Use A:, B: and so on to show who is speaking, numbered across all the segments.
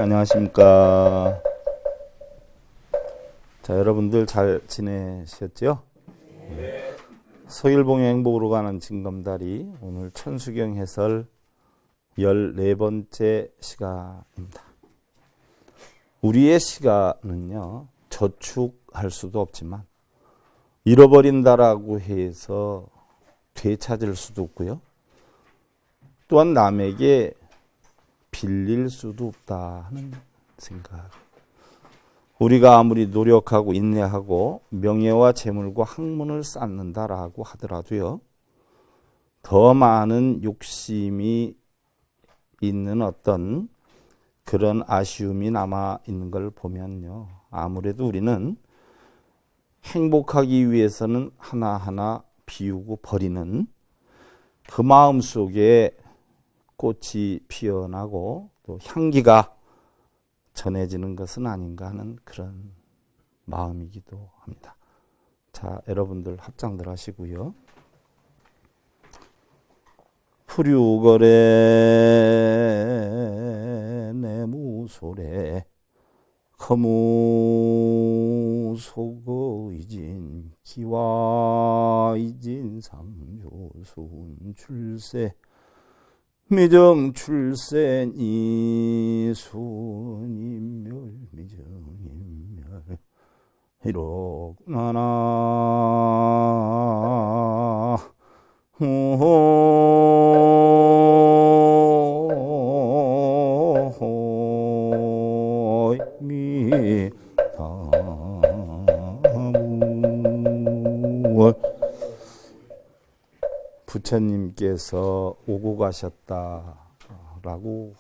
A: 안녕하십니까. 자, 여러분들 잘 지내셨죠? 서일봉의 행복으로 가는 징검다리, 오늘 천수경 해설 14번째 시간입니다. 우리의 시간은요, 저축할 수도 없지만 잃어버린다라고 해서 되찾을 수도 없고요. 또한 남에게 빌릴 수도 없다 하는 생각. 우리가 아무리 노력하고 인내하고 명예와 재물과 학문을 쌓는다라고 하더라도요, 더 많은 욕심이 있는 어떤 그런 아쉬움이 남아 있는 걸 보면요, 아무래도 우리는 행복하기 위해서는 하나하나 비우고 버리는 그 마음 속에 꽃이 피어나고 또 향기가 전해지는 것은 아닌가 하는 그런 마음이기도 합니다. 자, 여러분들 합장들 하시고요. 푸류거래 내무소래 거무소거이진 기와이진 삼조순 출세 미정출세니 순인멸 미정인멸 이록나나 호이미다무 부처님께서 오고 가셨다라고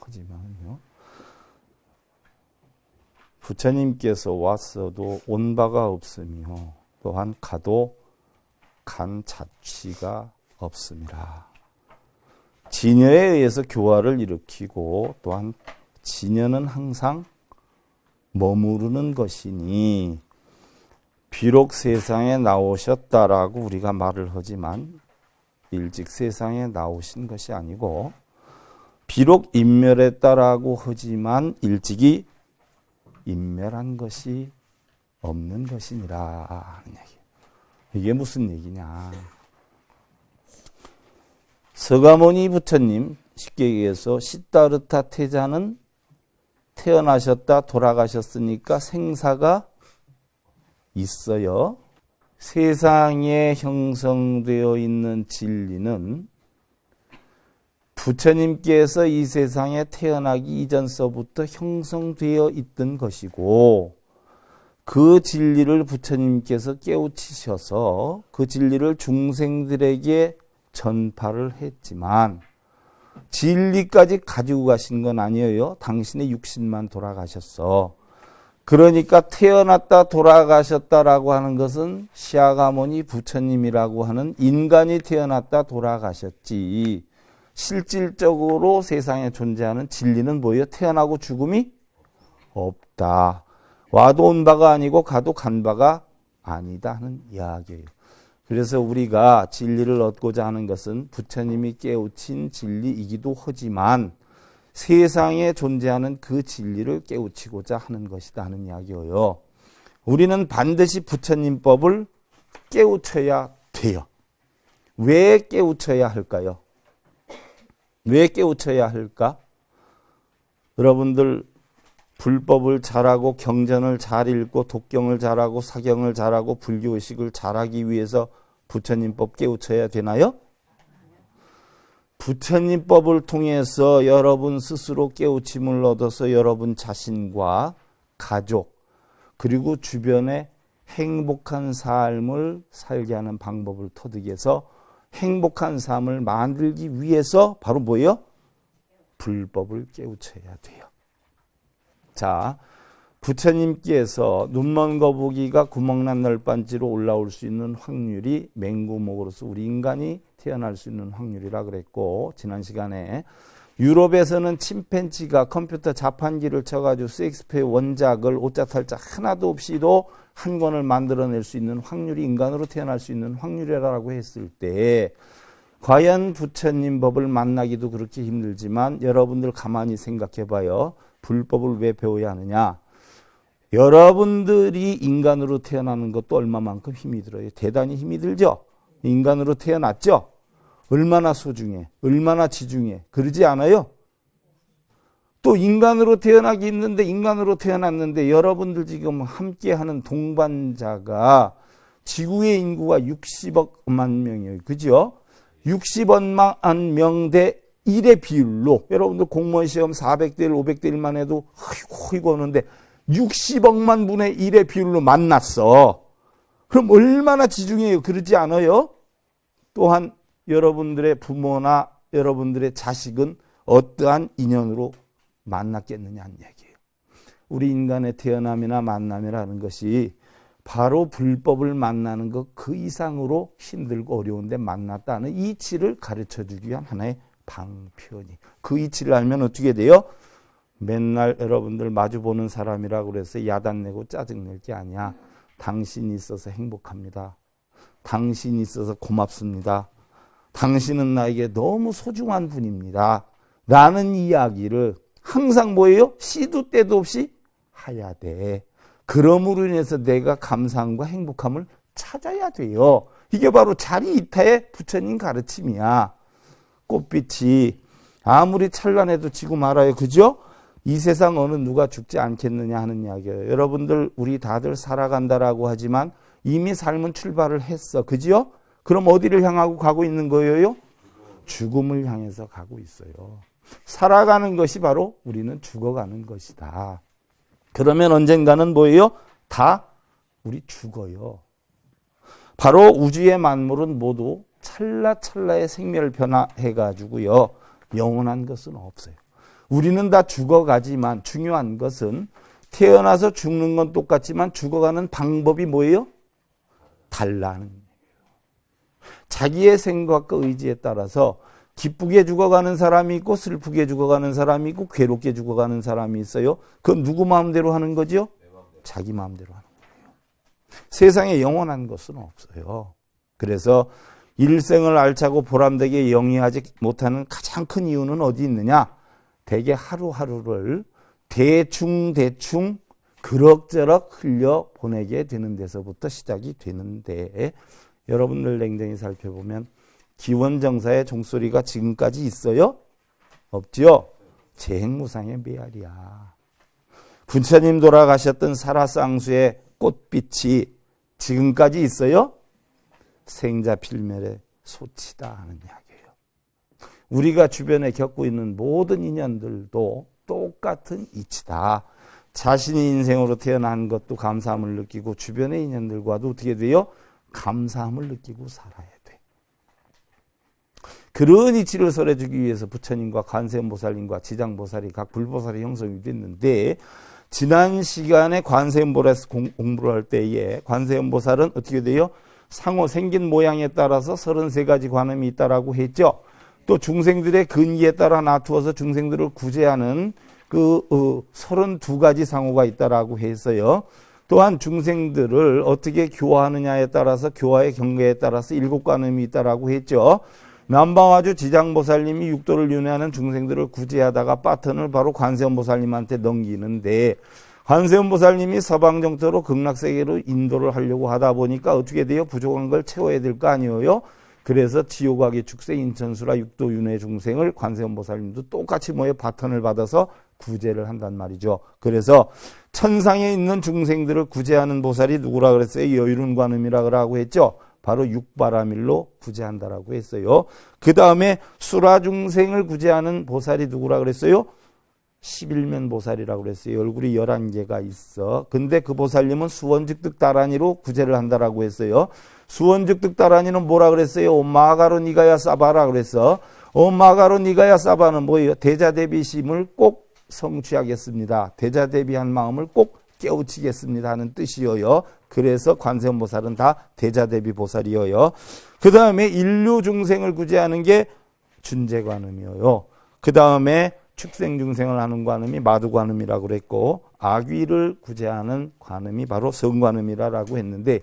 A: 하지만요, 부처님께서 왔어도 온 바가 없으며 또한 가도 간 자취가 없습니다. 진여에 의해서 교화를 일으키고 또한 진여는 항상 머무르는 것이니 비록 세상에 나오셨다라고 우리가 말을 하지만 일찍 세상에 나오신 것이 아니고 비록 인멸했다라고 하지만 일찍이 인멸한 것이 없는 것이니라 하는 얘기. 이게 무슨 얘기냐? 서가모니 부처님, 쉽게 얘기해서 시다르타 태자는 태어나셨다 돌아가셨으니까 생사가 있어요. 세상에 형성되어 있는 진리는 부처님께서 이 세상에 태어나기 이전서부터 형성되어 있던 것이고, 그 진리를 부처님께서 깨우치셔서 그 진리를 중생들에게 전파를 했지만 진리까지 가지고 가신 건 아니에요. 당신의 육신만 돌아가셨어. 그러니까 태어났다 돌아가셨다라고 하는 것은 시아가모니 부처님이라고 하는 인간이 태어났다 돌아가셨지, 실질적으로 세상에 존재하는 진리는 뭐예요? 태어나고 죽음이 없다. 와도 온 바가 아니고 가도 간 바가 아니다 하는 이야기예요. 그래서 우리가 진리를 얻고자 하는 것은 부처님이 깨우친 진리이기도 하지만 세상에 존재하는 그 진리를 깨우치고자 하는 것이다 하는 이야기예요. 우리는 반드시 부처님 법을 깨우쳐야 돼요. 왜 깨우쳐야 할까요? 왜 깨우쳐야 할까? 여러분들 불법을 잘하고 경전을 잘 읽고 독경을 잘하고 사경을 잘하고 불교의식을 잘하기 위해서 부처님 법 깨우쳐야 되나요? 부처님 법을 통해서 여러분 스스로 깨우침을 얻어서 여러분 자신과 가족 그리고 주변에 행복한 삶을 살게 하는 방법을 터득해서 행복한 삶을 만들기 위해서 바로 뭐예요? 불법을 깨우쳐야 돼요. 자, 부처님께서 눈먼 거북이가 구멍난 널빤지로 올라올 수 있는 확률이 맹구목으로서 우리 인간이 태어날 수 있는 확률이라 그랬고, 지난 시간에 유럽에서는 침팬지가 컴퓨터 자판기를 쳐가지고 셰익스피어의 원작을 오짝살짝 하나도 없이도 한 권을 만들어낼 수 있는 확률이 인간으로 태어날 수 있는 확률이라고 했을 때, 과연 부처님 법을 만나기도 그렇게 힘들지만 여러분들 가만히 생각해 봐요. 불법을 왜 배워야 하느냐? 여러분들이 인간으로 태어나는 것도 얼마만큼 힘이 들어요? 대단히 힘이 들죠? 인간으로 태어났죠? 얼마나 소중해, 얼마나 지중해, 그러지 않아요? 또 인간으로 태어나기 힘든데 인간으로 태어났는데 여러분들 지금 함께하는 동반자가 지구의 인구가 60억만 명이에요. 그죠? 60억만 명 대 1의 비율로 여러분들 공무원 시험 400대 1, 500대 1만 해도 허이고 오는데 60억만 분의 1의 비율로 만났어. 그럼 얼마나 지중해요? 그러지 않아요? 또한 여러분들의 부모나 여러분들의 자식은 어떠한 인연으로 만났겠느냐는 얘기예요. 우리 인간의 태어남이나 만남이라는 것이 바로 불법을 만나는 것 그 이상으로 힘들고 어려운데 만났다는 이치를 가르쳐주기 위한 하나의 방편이. 그 이치를 알면 어떻게 돼요? 맨날 여러분들 마주보는 사람이라고 그래서 야단내고 짜증낼 게 아니야. 당신이 있어서 행복합니다. 당신이 있어서 고맙습니다. 당신은 나에게 너무 소중한 분입니다. 라는 이야기를 항상 뭐예요? 시도 때도 없이 해야 돼. 그러므로 인해서 내가 감사함과 행복함을 찾아야 돼요. 이게 바로 자리이타의 부처님 가르침이야. 꽃빛이 아무리 찬란해도 지고 말아요. 그죠? 이 세상 어느 누가 죽지 않겠느냐 하는 이야기예요. 여러분들 우리 다들 살아간다라고 하지만 이미 삶은 출발을 했어. 그죠? 그럼 어디를 향하고 가고 있는 거예요? 죽음을 향해서 가고 있어요. 살아가는 것이 바로 우리는 죽어가는 것이다. 그러면 언젠가는 뭐예요? 다 우리 죽어요. 바로 우주의 만물은 모두 찰나찰나의 생멸 변화해가지고요. 영원한 것은 없어요. 우리는 다 죽어가지만 중요한 것은 태어나서 죽는 건 똑같지만 죽어가는 방법이 뭐예요? 달라는 거예요. 자기의 생각과 의지에 따라서 기쁘게 죽어가는 사람이 있고 슬프게 죽어가는 사람이 있고 괴롭게 죽어가는 사람이 있어요. 그건 누구 마음대로 하는 거죠? 자기 마음대로 하는 거예요. 세상에 영원한 것은 없어요. 그래서 일생을 알차고 보람되게 영위하지 못하는 가장 큰 이유는 어디 있느냐? 대개 하루하루를 대충 그럭저럭 흘려보내게 되는 데서부터 시작이 되는데 여러분들 냉정히 살펴보면 기원정사의 종소리가 지금까지 있어요? 없죠? 재행무상의 메아리야. 부처님 돌아가셨던 사라쌍수의 꽃빛이 지금까지 있어요? 생자필멸의 소치다 하는 이야기예요. 우리가 주변에 겪고 있는 모든 인연들도 똑같은 이치다. 자신이 인생으로 태어난 것도 감사함을 느끼고 주변의 인연들과도 어떻게 돼요? 감사함을 느끼고 살아야 돼. 그런 이치를 설해주기 위해서 부처님과 관세음보살님과 지장보살이 각 불보살이 형성이 됐는데 지난 시간에 관세음보살에서 공부를 할 때에 관세음보살은 어떻게 돼요? 상호 생긴 모양에 따라서 33가지 관음이 있다라고 했죠. 또 중생들의 근기에 따라 놔두어서 중생들을 구제하는 그 32가지 상호가 있다라고 했어요. 또한 중생들을 어떻게 교화하느냐에 따라서 교화의 경계에 따라서 7관음이 있다라고 했죠. 남방화주 지장보살님이 육도를 윤회하는 중생들을 구제하다가 바톤을 바로 관세음보살님한테 넘기는데 관세음보살님이 서방정토로 극락세계로 인도를 하려고 하다 보니까 어떻게 돼요? 부족한 걸 채워야 될 거 아니에요? 그래서 지옥악의 축세 인천수라 육도 윤회 중생을 관세음보살님도 똑같이 모여 바톤을 받아서 구제를 한단 말이죠. 그래서 천상에 있는 중생들을 구제하는 보살이 누구라 그랬어요? 여유른관음이라고 했죠. 바로 육바라밀로 구제한다라고 했어요. 그 다음에 수라중생을 구제하는 보살이 누구라 그랬어요? 11면 보살이라고 그랬어요. 얼굴이 11개가 있어. 근데 그 보살님은 수원즉득다라니로 구제를 한다라고 했어요. 수원즉득다라니는 뭐라 그랬어요? 오마가로 니가야 사바라 그랬어. 오마가로 니가야 사바는 뭐예요? 대자대비심을 꼭 성취하겠습니다. 대자대비한 마음을 꼭 깨우치겠습니다 하는 뜻이어요. 그래서 관세음보살은 다 대자대비 보살이어요. 그 다음에 인류 중생을 구제하는 게 준재관음이어요. 그 다음에 축생중생을 하는 관음이 마두관음이라고 그랬고 악귀를 구제하는 관음이 바로 성관음이라고 했는데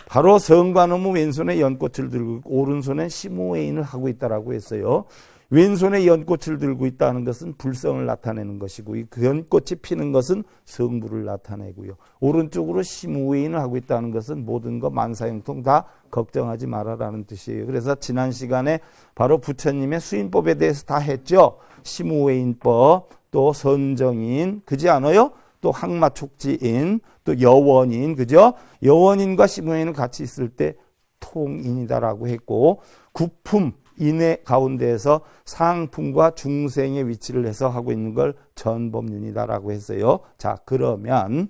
A: 바로 성관음은 왼손에 연꽃을 들고 오른손에 심호애인을 하고 있다라고 했어요. 왼손에 연꽃을 들고 있다는 것은 불성을 나타내는 것이고 그 연꽃이 피는 것은 성부를 나타내고요. 오른쪽으로 심우회인을 하고 있다는 것은 모든 것 만사형통 다 걱정하지 마라라는 뜻이에요. 그래서 지난 시간에 바로 부처님의 수인법에 대해서 다 했죠. 심우회인법, 또 선정인, 그지 않아요? 또 항마촉지인, 또 여원인, 그죠? 여원인과 심우회인은 같이 있을 때 통인이다라고 했고, 구품, 인의 가운데에서 상품과 중생의 위치를 해서 하고 있는 걸 전법륜이다라고 했어요. 자, 그러면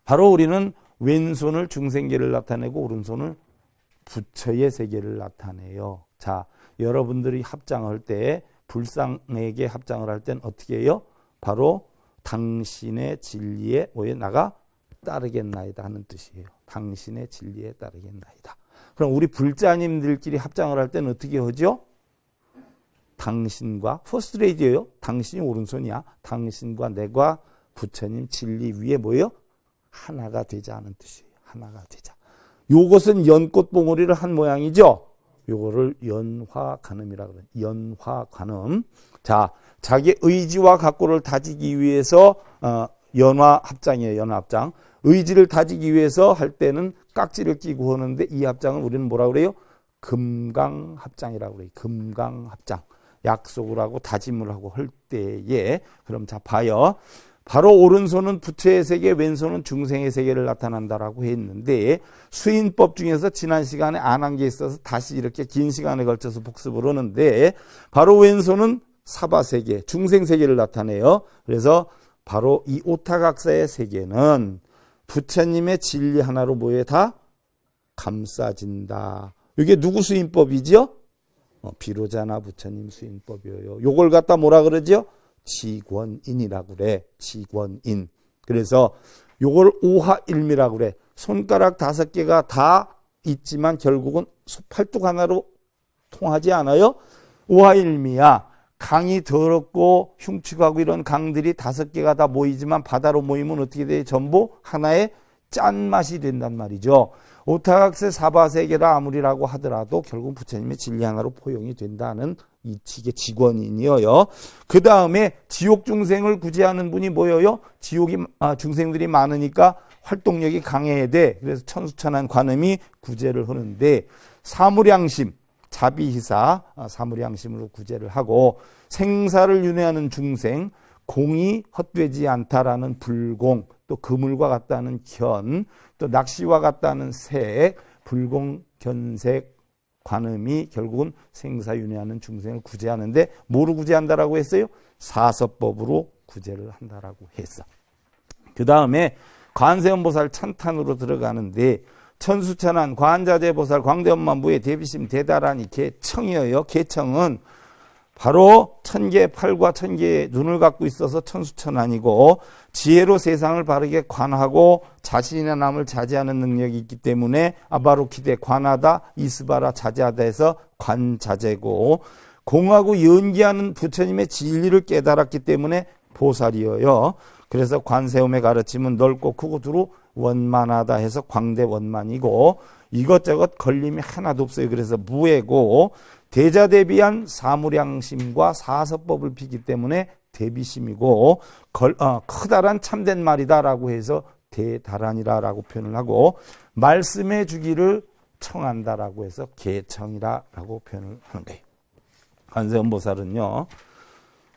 A: 바로 우리는 왼손을 중생계를 나타내고 오른손을 부처의 세계를 나타내요. 자, 여러분들이 합장할 때 불상에게 합장을 할 땐 어떻게 해요? 바로 당신의 진리에 뭐에 나가 따르겠나이다 하는 뜻이에요. 당신의 진리에 따르겠나이다. 그럼 우리 불자님들끼리 합장을 할 때는 어떻게 하죠? 당신과 퍼스트 레이디예요. 당신이 오른손이야. 당신과 내가 부처님 진리 위에 뭐예요? 하나가 되자 하는 뜻이에요. 하나가 되자. 요것은 연꽃 봉오리를 한 모양이죠. 요거를 연화관음이라고 그래요. 연화관음. 자, 자기 의지와 각고를 다지기 위해서 연화합장이에요. 연화합장. 의지를 다지기 위해서 할 때는 깍지를 끼고 하는데 이 합장은 우리는 뭐라고 그래요? 금강합장이라고 그래요. 금강합장. 약속을 하고 다짐을 하고 할 때에 그럼 자 봐요. 바로 오른손은 부처의 세계, 왼손은 중생의 세계를 나타난다라고 했는데 수인법 중에서 지난 시간에 안 한 게 있어서 다시 이렇게 긴 시간에 걸쳐서 복습을 하는데 바로 왼손은 사바세계, 중생세계를 나타내요. 그래서 바로 이 오타각사의 세계는 부처님의 진리 하나로 뭐에 다 감싸진다. 이게 누구 수인법이죠? 비로자나 부처님 수인법이에요. 요걸 갖다 뭐라 그러죠? 지권인이라고 그래. 지권인. 그래서 요걸 오하일미라고 그래. 손가락 5개가 다 있지만 결국은 팔뚝 하나로 통하지 않아요? 오하일미야. 강이 더럽고 흉측하고 이런 강들이 5개가 다 모이지만 바다로 모이면 어떻게 돼? 전부 하나의 짠맛이 된단 말이죠. 오타각세 사바세계라 아무리라고 하더라도 결국 부처님의 진리 하나로 포용이 된다는 이 칙의 직원인이어요. 그 다음에 지옥 중생을 구제하는 분이 뭐예요? 지옥이 중생들이 많으니까 활동력이 강해야 돼. 그래서 천수천한 관음이 구제를 하는데 사무량심, 자비희사, 사무량심으로 구제를 하고 생사를 윤회하는 중생, 공이 헛되지 않다라는 불공, 또 그물과 같다는 견, 또 낚시와 같다는 색, 불공, 견색, 관음이 결국은 생사윤회하는 중생을 구제하는데 뭐로 구제한다라고 했어요? 사서법으로 구제를 한다라고 했어. 그 다음에 관세음보살 찬탄으로 들어가는데 천수천한 관자재보살 광대엄만부의 대비심 대다라니 개청이에요. 개청은 바로 천개의 팔과 천개의 눈을 갖고 있어서 천수천안이고 지혜로 세상을 바르게 관하고 자신이나 남을 자제하는 능력이 있기 때문에 아바로키데 관하다 이스바라 자제하다 해서 관자제고 공하고 연기하는 부처님의 진리를 깨달았기 때문에 보살이어요. 그래서 관세음의 가르침은 넓고 크고 두루 원만하다 해서 광대원만이고 이것저것 걸림이 하나도 없어요. 그래서 무해고 대자대비한 사무량심과 사서법을 피기 때문에 대비심이고 크다란 참된 말이다라고 해서 대다란이라고 표현을 하고 말씀해 주기를 청한다라고 해서 개청이라고 표현을 하는 거예요. 관세음보살은요.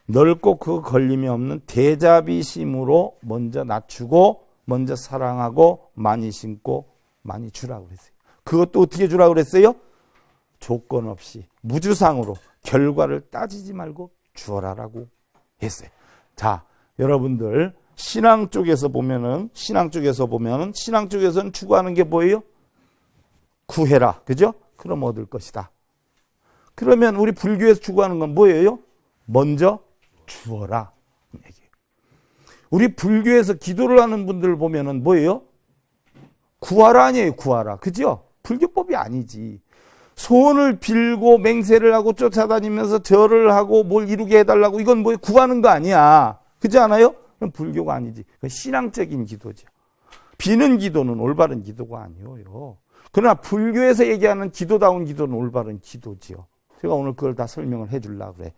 A: 넓고 그 걸림이 없는 대자비심으로 먼저 낮추고 먼저 사랑하고 많이 심고 많이 주라고 그랬어요. 그것도 어떻게 주라고 그랬어요? 조건 없이 무주상으로 결과를 따지지 말고 주어라라고 했어요. 자, 여러분들 신앙 쪽에서 보면은 신앙 쪽에서는 추구하는 게 뭐예요? 구해라. 그죠? 그럼 얻을 것이다. 그러면 우리 불교에서 추구하는 건 뭐예요? 먼저 주어라. 우리 불교에서 기도를 하는 분들 보면은 뭐예요? 구하라 아니에요, 구하라. 그죠? 불교법이 아니지. 소원을 빌고 맹세를 하고 쫓아다니면서 절을 하고 뭘 이루게 해달라고 이건 뭐 구하는 거 아니야. 그렇지 않아요? 그건 불교가 아니지. 그건 신앙적인 기도죠. 비는 기도는 올바른 기도가 아니에요. 그러나 불교에서 얘기하는 기도다운 기도는 올바른 기도지요. 제가 오늘 그걸 다 설명을 해주려고 그래.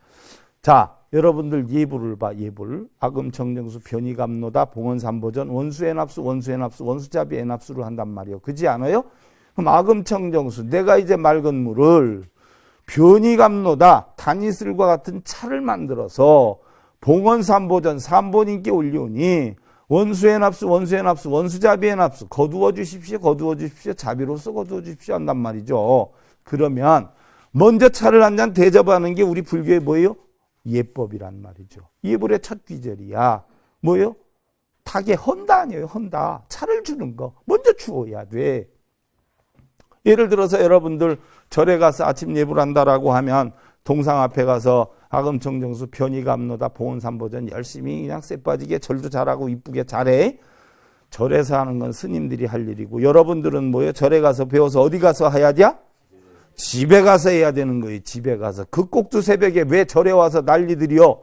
A: 자, 여러분들 예부를 봐. 예부를. 아금청정수, 변이감노다, 봉헌삼보전, 원수애납수, 원수애납수, 원수자비애납수를 한단 말이에요. 그지 않아요? 그럼 아금청정수, 내가 이제 맑은 물을 변이감노다, 단이슬과 같은 차를 만들어서 봉헌삼보전, 삼보님께 올리오니 원수애납수, 원수애납수, 원수자비애납수, 거두어 주십시오, 거두어 주십시오, 자비로서 거두어 주십시오 한단 말이죠. 그러면 먼저 차를 한 잔 대접하는 게 우리 불교의 뭐예요? 예법이란 말이죠. 예불의 첫 귀절이야. 뭐예요? 닭의 헌다 아니에요. 헌다. 차를 주는 거. 먼저 주어야 돼. 예를 들어서 여러분들 절에 가서 아침 예불 한다라고 하면 동상 앞에 가서 아금청정수, 변이감노다, 봉헌삼보전 열심히 그냥 쎄빠지게 절도 잘하고 이쁘게 잘해. 절에서 하는 건 스님들이 할 일이고 여러분들은 뭐예요? 절에 가서 배워서 어디 가서 해야 돼? 집에 가서 해야 되는 거예요. 집에 가서. 그 꼭두 새벽에 왜 절에 와서 난리들이요?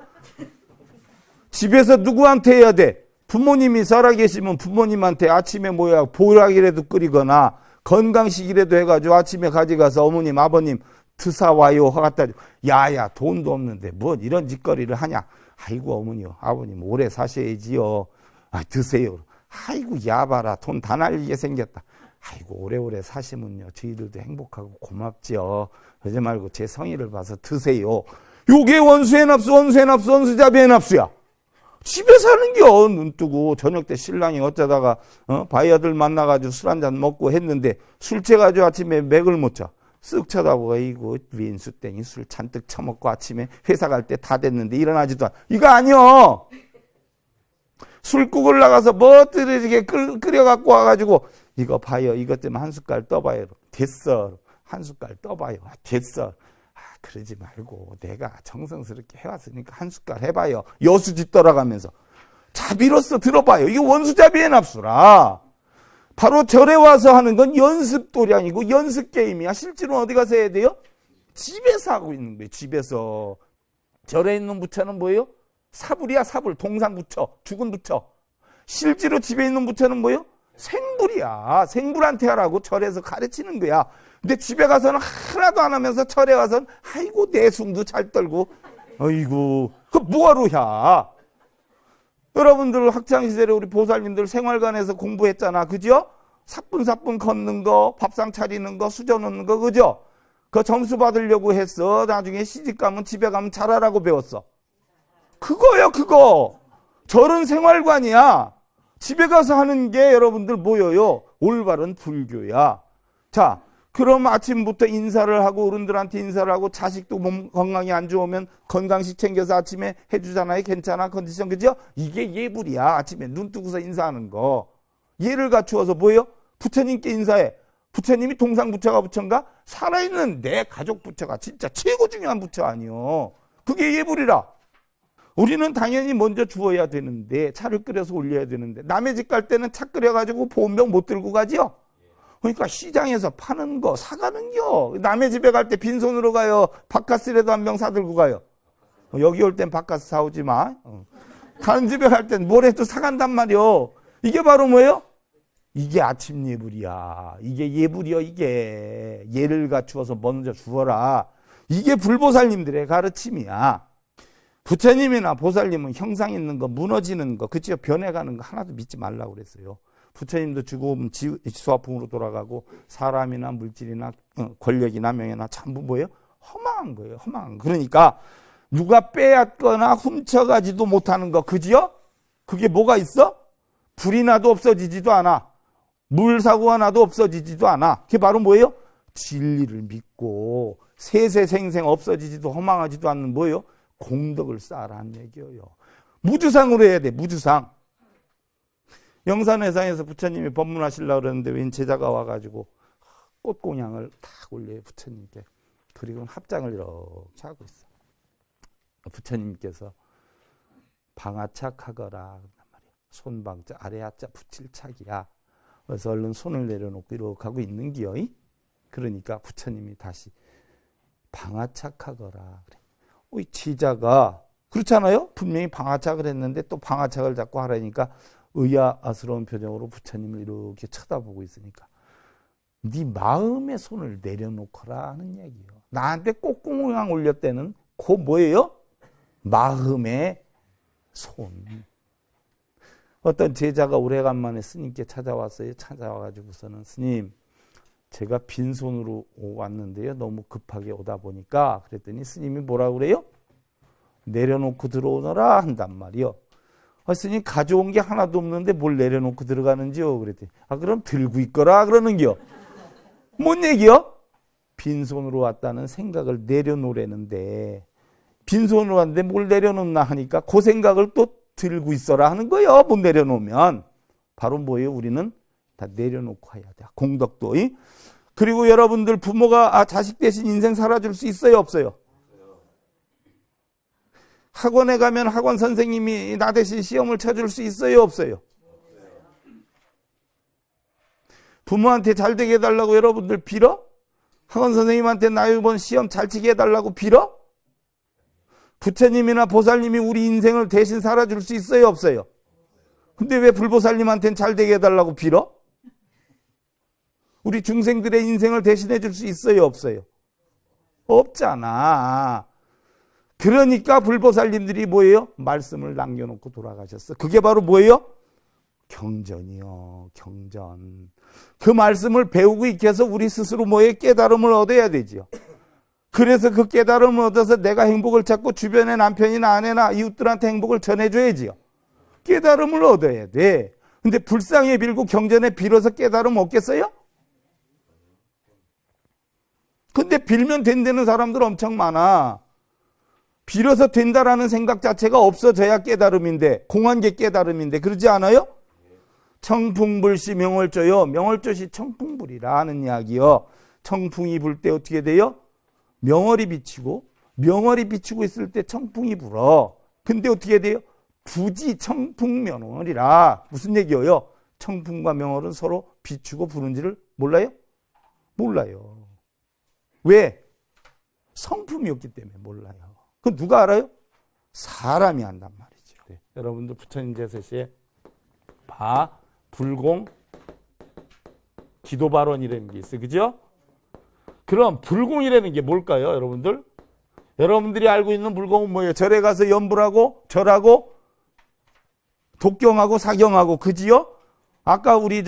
A: 집에서 누구한테 해야 돼? 부모님이 살아계시면 부모님한테 아침에 뭐야 보약이라도 끓이거나 건강식이라도 해가지고 아침에 가져가서 어머님 아버님 드사와요 하갔다. 야야 돈도 없는데 뭐 이런 짓거리를 하냐. 아이고 어머니요 아버님 오래 사셔야지요. 아 드세요. 아이고 야봐라 돈 다 날리게 생겼다. 아이고 오래오래 사시면요 저희들도 행복하고 고맙죠. 그러지 말고 제 성의를 봐서 드세요. 요게 원수애납수, 원수애납수, 원수자비애납수야. 집에 사는겨. 눈 뜨고 저녁 때 신랑이 어쩌다가 바이아들 만나가지고 술 한잔 먹고 했는데 술 취해가지고 아침에 맥을 못 자. 쓱 쳐다보고 이거 윈수땡이 술 잔뜩 처먹고 아침에 회사 갈 때 다 됐는데 일어나지도 않아. 이거 아니여. 술국을 나가서 멋들어지게 끓여갖고 와가지고 이거 봐요. 이것 때문에 한 숟갈 떠봐요. 됐어. 한 숟갈 떠봐요. 됐어. 그러지 말고 내가 정성스럽게 해왔으니까 한 숟갈 해봐요. 여수짓 떠나가면서. 자비로서 들어봐요. 이게 원수자비애납수라. 바로 절에 와서 하는 건 연습도량이고 연습게임이야. 실제로 어디 가서 해야 돼요? 집에서 하고 있는 거예요. 집에서. 절에 있는 부처는 뭐예요? 사불이야 사불. 동상부처. 죽은 부처. 실제로 집에 있는 부처는 뭐예요? 생불이야. 생불한테 하라고 절에서 가르치는 거야. 근데 집에 가서는 하나도 안 하면서 절에 와서는 아이고 내숭도 잘 떨고 아이고 그 뭐하러 야. 여러분들 학창시절에 우리 보살님들 생활관에서 공부했잖아. 그죠? 사뿐사뿐 걷는 거, 밥상 차리는 거, 수저 놓는 거 그죠? 그 점수 받으려고 했어. 나중에 시집가면 집에 가면 잘하라고 배웠어. 그거요 그거. 절은 생활관이야. 집에 가서 하는 게 여러분들 뭐예요? 올바른 불교야. 자, 그럼 아침부터 인사를 하고 어른들한테 인사를 하고 자식도 몸 건강이 안 좋으면 건강식 챙겨서 아침에 해주잖아요. 괜찮아 컨디션 그죠? 이게 예불이야. 아침에 눈 뜨고서 인사하는 거. 예를 갖추어서 뭐예요? 부처님께 인사해. 부처님이 동상부처가 부처인가? 살아있는 내 가족 부처가 진짜 최고 중요한 부처 아니요. 그게 예불이라. 우리는 당연히 먼저 주어야 되는데 차를 끓여서 올려야 되는데 남의 집 갈 때는 차 끓여가지고 보온병 못 들고 가지요. 그러니까 시장에서 파는 거 사가는겨. 남의 집에 갈 때 빈손으로 가요. 바카스라도 한 병 사들고 가요. 여기 올 땐 바카스 사오지 마. 다른 집에 갈 땐 뭐래도 사간단 말이요. 이게 바로 뭐예요? 이게 아침 예불이야. 이게 예불이요. 이게 예를 갖추어서 먼저 주어라. 이게 불보살님들의 가르침이야. 부처님이나 보살님은 형상 있는 거 무너지는 거 그치요? 변해가는 거 하나도 믿지 말라고 그랬어요. 부처님도 죽음 수화풍으로 돌아가고 사람이나 물질이나 권력이나 명예나 전부 뭐예요? 허망한 거예요. 허망한 거. 그러니까 누가 빼앗거나 훔쳐가지도 못하는 거 그지요? 그게 뭐가 있어? 불이 나도 없어지지도 않아. 물사고가 나도 없어지지도 않아. 그게 바로 뭐예요? 진리를 믿고 세세생생 없어지지도 허망하지도 않는 뭐예요? 공덕을 쌓아라는 얘기예요. 무주상으로 해야 돼. 무주상. 영산회상에서 부처님이 법문하시려고 그러는데 웬 제자가 와가지고 꽃공양을 탁 올려요. 부처님께. 그리고 합장을 이렇게 하고 있어. 부처님께서 방아착하거라 말이야. 손방자 아래 하자 붙일 착이야. 그래서 얼른 손을 내려놓고 이렇게 하고 있는 기요. 그러니까 부처님이 다시 방아착하거라 그래. 이 제자가 그렇잖아요. 분명히 방아착을 했는데 또 방아착을 자꾸 하라니까 의아스러운 표정으로 부처님을 이렇게 쳐다보고 있으니까 네 마음의 손을 내려놓거라 하는 얘기예요. 나한테 꽃구멍 올렸다는 그 뭐예요? 마음의 손. 어떤 제자가 오래간만에 스님께 찾아왔어요. 찾아와가지고서는 스님, 제가 빈손으로 왔는데요. 너무 급하게 오다 보니까 그랬더니 스님이 뭐라고 그래요? 내려놓고 들어오너라 한단 말이요. 스님 가져온 게 하나도 없는데 뭘 내려놓고 들어가는지요? 그랬더니 그럼 들고 있거라 그러는겨. 뭔 얘기요? 빈손으로 왔다는 생각을 내려놓으라는데 빈손으로 왔는데 뭘 내려놓나 하니까 그 생각을 또 들고 있어라 하는 거예요. 못 내려놓으면. 바로 뭐예요? 우리는 다 내려놓고 해야 돼. 공덕도. 그리고 여러분들 부모가 자식 대신 인생 살아줄 수 있어요? 없어요? 학원에 가면 학원 선생님이 나 대신 시험을 쳐줄 수 있어요? 없어요? 부모한테 잘 되게 해달라고 여러분들 빌어? 학원 선생님한테 나 이번 시험 잘 치게 해달라고 빌어? 부처님이나 보살님이 우리 인생을 대신 살아줄 수 있어요? 없어요? 근데 왜 불보살님한테는 잘 되게 해달라고 빌어? 우리 중생들의 인생을 대신해 줄 수 있어요? 없어요? 없잖아. 그러니까 불보살님들이 뭐예요? 말씀을 남겨놓고 돌아가셨어. 그게 바로 뭐예요? 경전이요. 경전. 그 말씀을 배우고 익혀서 우리 스스로 뭐예요? 깨달음을 얻어야 되지요. 그래서 그 깨달음을 얻어서 내가 행복을 찾고 주변의 남편이나 아내나 이웃들한테 행복을 전해줘야지요. 깨달음을 얻어야 돼. 근데 불상에 빌고 경전에 빌어서 깨달음 얻겠어요? 근데 빌면 된다는 사람들 엄청 많아. 빌어서 된다라는 생각 자체가 없어져야 깨달음인데, 공한 게 깨달음인데, 그러지 않아요? 청풍불시 명월조요. 명월조시 청풍불이라는 이야기요. 청풍이 불 때 어떻게 돼요? 명월이 비치고, 명월이 비치고 있을 때 청풍이 불어. 근데 어떻게 돼요? 부지 청풍명월이라. 무슨 얘기예요? 청풍과 명월은 서로 비추고 부는지를 몰라요? 몰라요. 왜? 성품이었기 때문에 몰라요. 그건 누가 알아요? 사람이 안단 말이죠. 네. 여러분들 부처님 제세시에 불공 기도발언이라는 게 있어요. 그죠? 그럼 불공이라는 게 뭘까요? 여러분들? 여러분들이 알고 있는 불공은 뭐예요? 절에 가서 염불하고 절하고 독경하고 사경하고 그지요? 아까 우리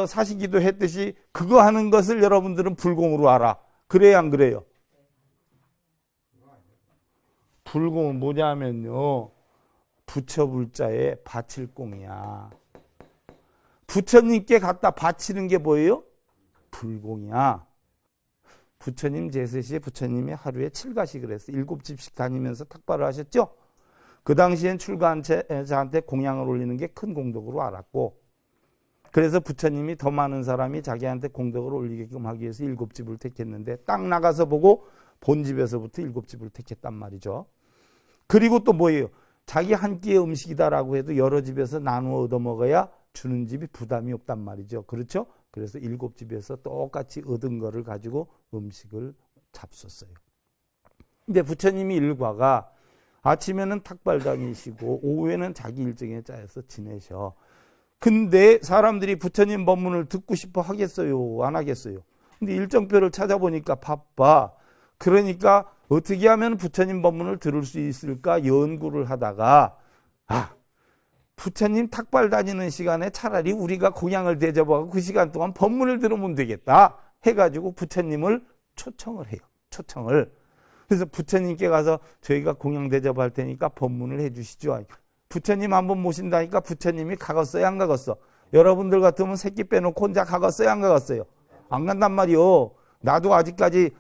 A: 사시기도 했듯이 그거 하는 것을 여러분들은 불공으로 알아. 그래야 안 그래요? 불공은 뭐냐면요. 부처불자에 바칠 공이야. 부처님께 갖다 바치는 게 뭐예요? 불공이야. 부처님 제세시에 부처님이 하루에 7가씩을 했어요. 7집씩 다니면서 탁발을 하셨죠? 그 당시엔 출가한 자한테 공양을 올리는 게 큰 공덕으로 알았고, 그래서 부처님이 더 많은 사람이 자기한테 공덕을 올리게끔 하기 위해서 7집을 택했는데 딱 나가서 보고 본집에서부터 7집을 택했단 말이죠. 그리고 또 뭐예요? 자기 한 끼의 음식이다라고 해도 여러 집에서 나누어 얻어먹어야 주는 집이 부담이 없단 말이죠. 그렇죠? 그래서 7집에서 똑같이 얻은 거를 가지고 음식을 잡sus어요. 근데 부처님이 일과가 아침에는 탁발 다니시고 오후에는 자기 일정에 짜여서 지내셔. 근데 사람들이 부처님 법문을 듣고 싶어 하겠어요? 안 하겠어요? 근데 일정표를 찾아보니까 바빠. 그러니까 어떻게 하면 부처님 법문을 들을 수 있을까 연구를 하다가 부처님 탁발 다니는 시간에 차라리 우리가 공양을 대접하고 그 시간 동안 법문을 들으면 되겠다 해가지고 부처님을 초청을 해요. 초청을. 그래서 부처님께 가서 저희가 공양 대접할 테니까 법문을 해 주시죠. 부처님 한번 모신다니까 부처님이 가겠어요? 안 가겠어? 여러분들 같으면 새끼 빼놓고 혼자 가겠어요? 안 가겠어요? 안 간단 말이요. 나도 아직까지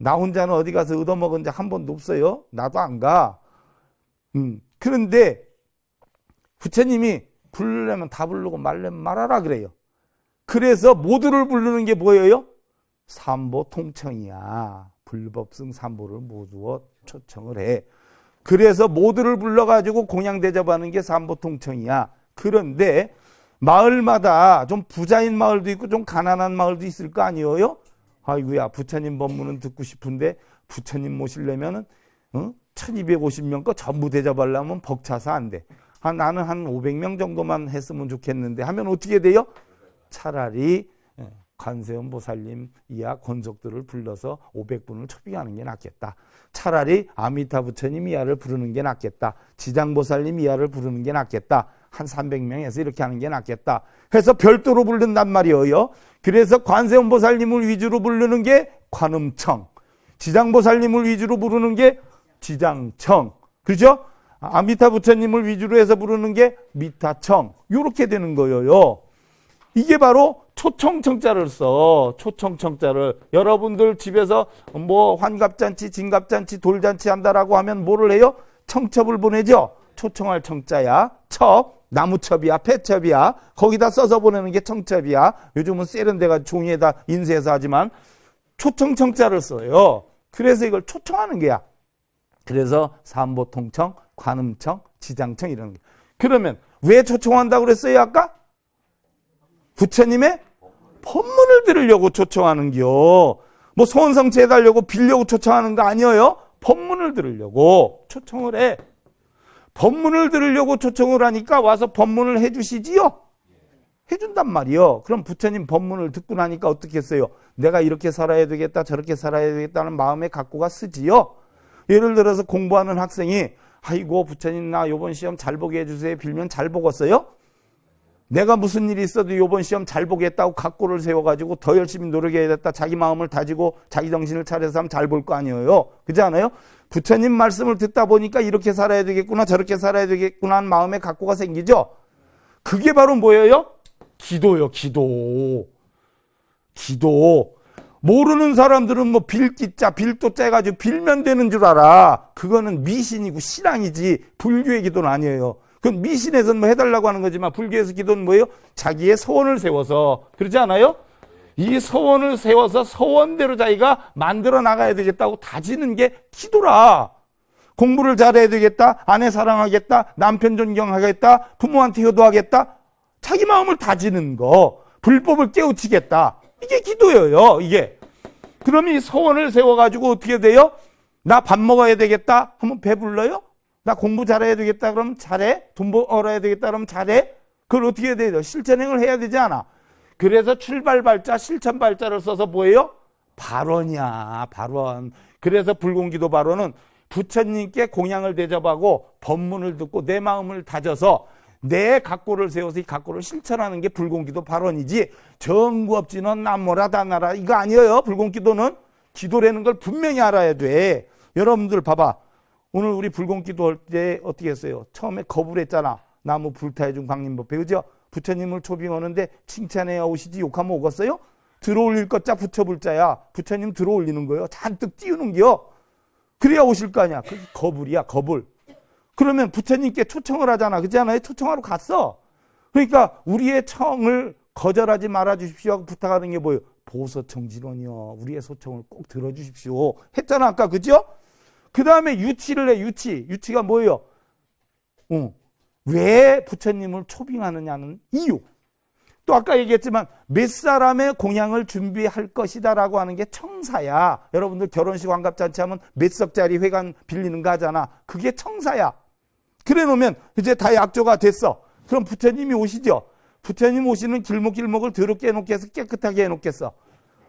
A: 나 혼자는 어디 가서 얻어먹은 적 한 번도 없어요. 나도 안 가. 그런데 부처님이 부르려면 다 부르고 말려면 말하라 그래요. 그래서 모두를 부르는 게 뭐예요? 삼보 통청이야. 불법승 삼보를 모두 초청을 해. 그래서 모두를 불러가지고 공양 대접하는 게 삼보 통청이야. 그런데 마을마다 좀 부자인 마을도 있고 좀 가난한 마을도 있을 거 아니에요? 아이고야, 부처님 법문은 듣고 싶은데 부처님 모시려면은 1250명 거 전부 대접하려면 벅차서 안 돼. 나는 한 500명 정도만 했으면 좋겠는데 하면 어떻게 돼요? 차라리 관세음 보살님 이하 권속들을 불러서 500분을 초빙하는 게 낫겠다. 차라리 아미타 부처님 이하를 부르는 게 낫겠다. 지장보살님 이하를 부르는 게 낫겠다. 한 300명에서 이렇게 하는 게 낫겠다. 해서 별도로 부른단 말이에요. 그래서 관세음 보살님을 위주로 부르는 게 관음청, 지장보살님을 위주로 부르는 게 지장청, 그죠? 아미타 부처님을 위주로 해서 부르는 게 미타청, 요렇게 되는 거예요. 이게 바로 초청청자를 써. 초청청자를. 여러분들 집에서 뭐 환갑잔치, 진갑잔치, 돌잔치 한다라고 하면 뭐를 해요? 청첩을 보내죠. 초청할 청자야. 첩, 나무첩이야, 폐첩이야. 거기다 써서 보내는 게 청첩이야. 요즘은 세련돼가 종이에다 인쇄해서 하지만 초청청자를 써요. 그래서 이걸 초청하는 거야. 그래서 삼보통청, 관음청, 지장청 이런 게. 그러면 왜 초청한다고 그랬어요 아까? 부처님의 법문을 들으려고 초청하는겨. 뭐 소원성취 해달라고 빌려고 초청하는 거 아니에요? 법문을 들으려고 초청을 해. 법문을 들으려고 초청을 하니까 와서 법문을 해주시지요? 해준단 말이요. 그럼 부처님 법문을 듣고 나니까 어떻게 했어요? 내가 이렇게 살아야 되겠다, 저렇게 살아야 되겠다는 마음에 갖고가 쓰지요? 예를 들어서 공부하는 학생이 아이고 부처님 나 요번 시험 잘 보게 해주세요 빌면 잘 보겠어요? 내가 무슨 일이 있어도 요번 시험 잘 보겠다고 각고를 세워가지고 더 열심히 노력해야겠다 자기 마음을 다지고 자기 정신을 차려서 하면 잘 볼 거 아니에요. 그렇지 않아요? 부처님 말씀을 듣다 보니까 이렇게 살아야 되겠구나 저렇게 살아야 되겠구나 하는 마음에 각고가 생기죠. 그게 바로 뭐예요? 기도요. 기도. 모르는 사람들은 뭐 빌기자 빌도 째가지고 빌면 되는 줄 알아. 그거는 미신이고 신앙이지 불교의 기도는 아니에요. 그건 미신에서는 뭐 해달라고 하는 거지만 불교에서 기도는 뭐예요? 자기의 소원을 세워서. 그러지 않아요? 이 소원을 세워서 소원대로 자기가 만들어 나가야 되겠다고 다지는 게 기도라. 공부를 잘해야 되겠다, 아내 사랑하겠다, 남편 존경하겠다, 부모한테 효도하겠다, 자기 마음을 다지는 거, 불법을 깨우치겠다, 이게 기도예요. 이게. 그럼 이 소원을 세워가지고 어떻게 돼요? 나 밥 먹어야 되겠다 하면 배불러요? 나 공부 잘해야 되겠다 그러면 잘해? 돈 벌어야 되겠다 그러면 잘해? 그걸 어떻게 해야 돼요? 실천행을 해야 되지 않아? 그래서 출발 발자, 실천 발자를 써서 뭐예요? 발언이야, 발언. 그래서 불공기도 발언은 부처님께 공양을 대접하고 법문을 듣고 내 마음을 다져서 내 각고를 세워서 이 각고를 실천하는 게 불공기도 발언이지, 정구업진은 남모라 다나라 이거 아니에요. 불공기도는 기도라는 걸 분명히 알아야 돼. 여러분들 봐봐. 오늘 우리 불공기도 할 때 어떻게 했어요? 처음에 거부를 했잖아. 나무 불타해준 광림법회, 그죠? 부처님을 초빙하는데 칭찬해야 오시지 욕하면 오겠어요? 들어올릴 것자 부처불자야. 부처님 들어올리는 거예요. 잔뜩 띄우는 겨. 그래야 오실 거 아니야. 그게 거불이야, 거불. 그러면 부처님께 초청을 하잖아. 그렇지 않아요? 초청하러 갔어. 그러니까 우리의 청을 거절하지 말아 주십시오 하고 부탁하는 게 뭐예요? 보소청진원이요. 우리의 소청을 꼭 들어주십시오. 했잖아, 아까. 그죠? 그 다음에 유치를 해, 유치. 유치가 뭐예요? 왜 부처님을 초빙하느냐는 이유. 또 아까 얘기했지만 몇 사람의 공양을 준비할 것이다라고 하는 게 청사야. 여러분들 결혼식 환갑잔치 하면 몇 석짜리 회관 빌리는 거 하잖아. 그게 청사야. 그래 놓으면 이제 다 약조가 됐어. 그럼 부처님이 오시죠. 부처님 오시는 길목길목을 더럽게 해놓겠어? 깨끗하게 해놓겠어?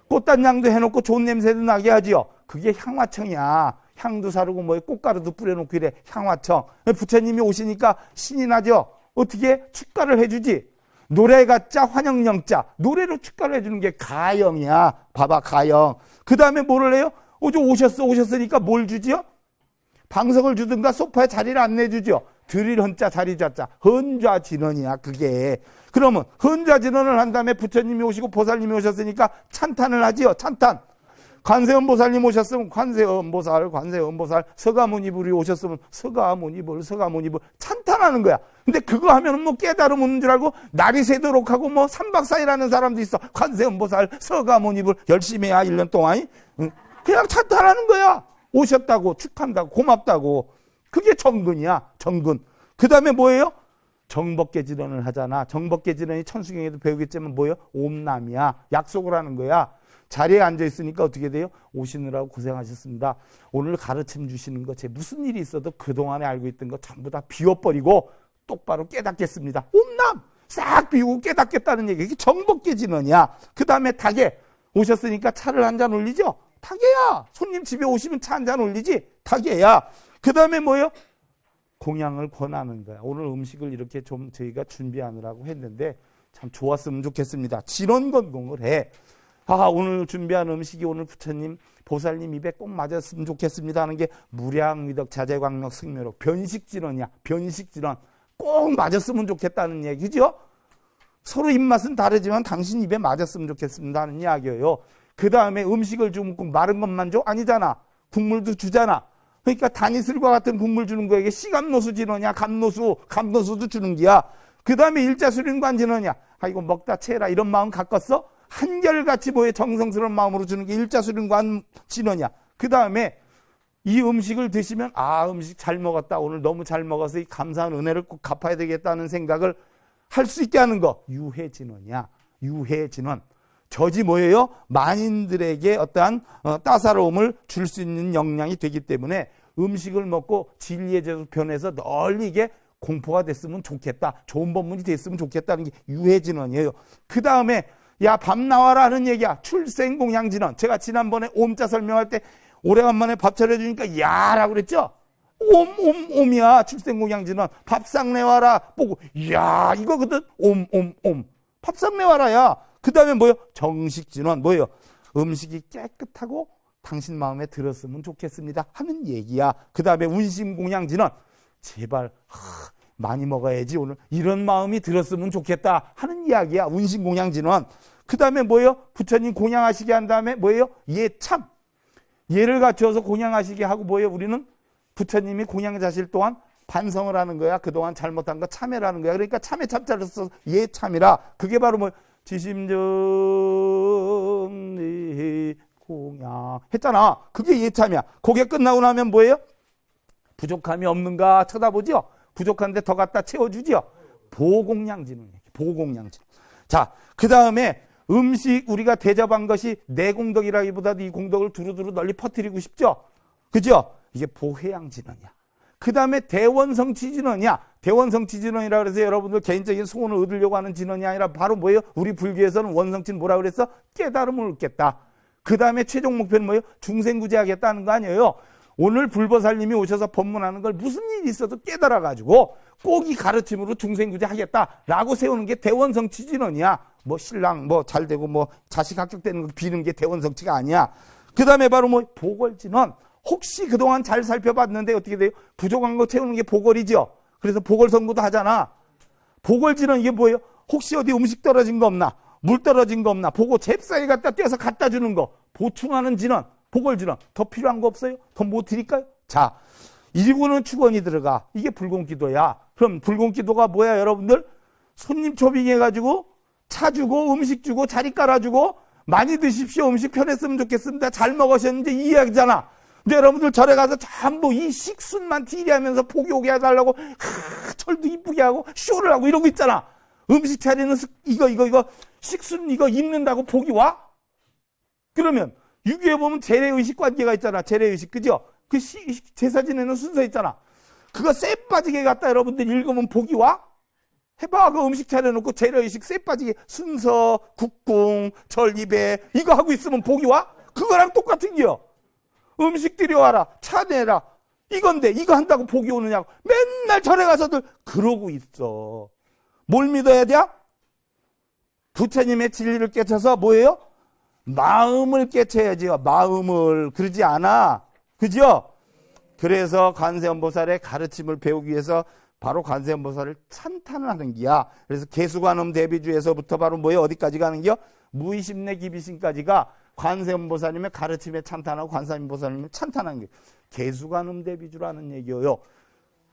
A: 꽃단장도 해놓고 좋은 냄새도 나게 하지요. 그게 향화청이야. 향도 사르고 뭐에 꽃가루도 뿌려놓고 이래. 향화청. 부처님이 오시니까 신이 나죠. 어떻게? 축가를 해주지. 노래가짜 환영영자. 노래로 축가를 해주는 게 가영이야. 봐봐, 가영. 그 다음에 뭐를 해요? 오셨으니까 뭘 주지요? 방석을 주든가 소파에 자리를 안 내주죠. 드릴 헌자 자리 좌자. 헌좌진언이야 그게. 그러면 헌좌진언을 한 다음에 부처님이 오시고 보살님이 오셨으니까 찬탄을 하지요. 찬탄. 관세음보살님 오셨으면 관세음보살, 서가모니불이 오셨으면 서가모니불 찬탄하는 거야. 근데 그거 하면 뭐 깨달음 오는 줄 알고 날이 새도록 하고 뭐 3박 4일 하는 사람도 있어. 관세음보살, 서가모니불 열심히 해야 1년 동안. 그냥 찬탄하는 거야. 오셨다고, 축한다고, 고맙다고. 그게 정근이야, 정근. 그 다음에 뭐예요? 정법계진언을 하잖아. 정법계진언이 천수경에도 배우겠지만 뭐예요? 옴남이야. 약속을 하는 거야. 자리에 앉아 있으니까 어떻게 돼요? 오시느라고 고생하셨습니다. 오늘 가르침 주시는 거, 제 무슨 일이 있어도 그동안에 알고 있던 거 전부 다 비워버리고 똑바로 깨닫겠습니다. 옴남! 싹 비우고 깨닫겠다는 얘기. 이게 정복계 진언이야. 그 다음에 닭에 오셨으니까 차를 한 잔 올리죠. 닭이야. 손님 집에 오시면 차 한 잔 올리지. 닭이야. 그 다음에 뭐예요? 공양을 권하는 거야. 오늘 음식을 이렇게 좀 저희가 준비하느라고 했는데 참 좋았으면 좋겠습니다. 진언건공을 해. 오늘 준비한 음식이 오늘 부처님, 보살님 입에 꼭 맞았으면 좋겠습니다 하는 게 무량위덕, 자재광명, 승묘록, 변식진언이야. 변식진언. 꼭 맞았으면 좋겠다는 얘기죠. 서로 입맛은 다르지만 당신 입에 맞았으면 좋겠습니다 하는 이야기예요. 그 다음에 음식을 주면 꼭 마른 것만 줘? 아니잖아. 국물도 주잖아. 그러니까 다니슬과 같은 국물 주는 거에게 씨감노수 진언이야. 감노수도 주는 기야. 그 다음에 일자수륜관 진언이야. 이거 먹다 체해라 이런 마음 갖겠어? 한결같이 뭐에 정성스러운 마음으로 주는 게 일자수륜관 진언이야. 그 다음에 이 음식을 드시면 음식 잘 먹었다. 오늘 너무 잘 먹어서 이 감사한 은혜를 꼭 갚아야 되겠다는 생각을 할 수 있게 하는 거. 유해진언이야. 유해진언. 저지 뭐예요? 만인들에게 어떠한 따사로움을 줄 수 있는 역량이 되기 때문에 음식을 먹고 진리의 제도 변해서 널리 이게 공포가 됐으면 좋겠다. 좋은 법문이 됐으면 좋겠다는 게 유해진언이에요. 그 다음에 야 밥 나와라 하는 얘기야. 출생공양진언. 제가 지난번에 옴자 설명할 때 오래간만에 밥 차려주니까 야라고 그랬죠? 옴이야. 출생공양진언. 밥상 내와라. 보고 야 이거거든. 옴. 밥상 내와라야. 그 다음에 뭐요? 정식진언. 뭐예요? 음식이 깨끗하고 당신 마음에 들었으면 좋겠습니다 하는 얘기야. 그 다음에 운심공양진언. 제발 많이 먹어야지 오늘 이런 마음이 들었으면 좋겠다 하는 이야기야. 운심공양진언. 그 다음에 뭐예요? 부처님 공양하시게 한 다음에 뭐예요? 예참. 예를 갖추어서 공양하시게 하고 뭐예요? 우리는 부처님이 공양자실 동안 반성을 하는 거야. 그동안 잘못한 거 참회라는 거야. 그러니까 참회 참자를 써서 예참이라. 그게 바로 뭐 지심정리 공양 했잖아. 그게 예참이야. 그게 끝나고 나면 뭐예요? 부족함이 없는가 쳐다보죠. 부족한데 더 갖다 채워주죠. 보공양진은 보공양진. 자, 그 다음에 음식 우리가 대접한 것이 내 공덕이라기보다도 이 공덕을 두루두루 널리 퍼뜨리고 싶죠. 그죠? 이게 보회양진언이야. 그 다음에 대원성취진언이야. 대원성취진언이라 그래서 여러분들 개인적인 소원을 얻으려고 하는 진언이 아니라 바로 뭐예요? 우리 불교에서는 원성취는 뭐라 그랬어? 깨달음을 얻겠다. 그 다음에 최종 목표는 뭐예요? 중생구제하겠다는 거 아니에요. 오늘 불보살님이 오셔서 법문하는 걸 무슨 일이 있어도 깨달아가지고 꼭 이 가르침으로 중생구제하겠다라고 세우는 게 대원성취진언이야. 뭐 신랑 뭐 잘되고 뭐 자식 합격되는 거 비는 게 대원성취가 아니야. 그 다음에 바로 뭐 보궐진언. 혹시 그동안 잘 살펴봤는데 어떻게 돼요? 부족한 거 채우는 게 보궐이죠. 그래서 보궐선거도 하잖아. 보궐진언 이게 뭐예요? 혹시 어디 음식 떨어진 거 없나? 물 떨어진 거 없나? 보고 잽싸게 갖다 떼어서 갖다 주는 거. 보충하는 진언. 보궐진언. 더 필요한 거 없어요? 더 못 드릴까요? 자, 일부는 축원이 들어가. 이게 불공기도야. 그럼 불공기도가 뭐야 여러분들? 손님 초빙해가지고 차 주고 음식 주고 자리 깔아주고 많이 드십시오. 음식 편했으면 좋겠습니다. 잘 먹으셨는지 이 이야기잖아. 근데 여러분들 절에 가서 전부 이 식순만 딜이하면서 복이 오게 해달라고 절도 이쁘게 하고 쇼를 하고 이러고 있잖아. 음식 차리는 이거 식순 이거 입는다고 복이 와? 그러면 유교에 보면 재래의식 관계가 있잖아. 재래의식 그죠? 그 제사 지내는 순서 있잖아. 그거 쎄 빠지게 갖다 여러분들 읽으면 복이 와? 해봐. 그 음식 차려놓고 재래의식 쎄 빠지게 순서, 국궁, 절입에 이거 하고 있으면 복이 와? 그거랑 똑같은 게요. 음식 들여와라. 차 내라. 이건데 이거 한다고 복이 오느냐고. 맨날 절에 가서들 그러고 있어. 뭘 믿어야 돼? 부처님의 진리를 깨쳐서 뭐예요? 마음을 깨쳐야지요. 마음을. 그러지 않아. 그죠? 그래서 관세음보살의 가르침을 배우기 위해서 바로 관세음보살을 찬탄을 하는 기야. 그래서 개수관음 대비주에서부터 바로 뭐예요? 어디까지 가는 기요? 무의심내 기비심까지가 관세음보살님의 가르침에 찬탄하고 관세음보살님을 찬탄하는 게 개수관음 대비주라는 얘기예요.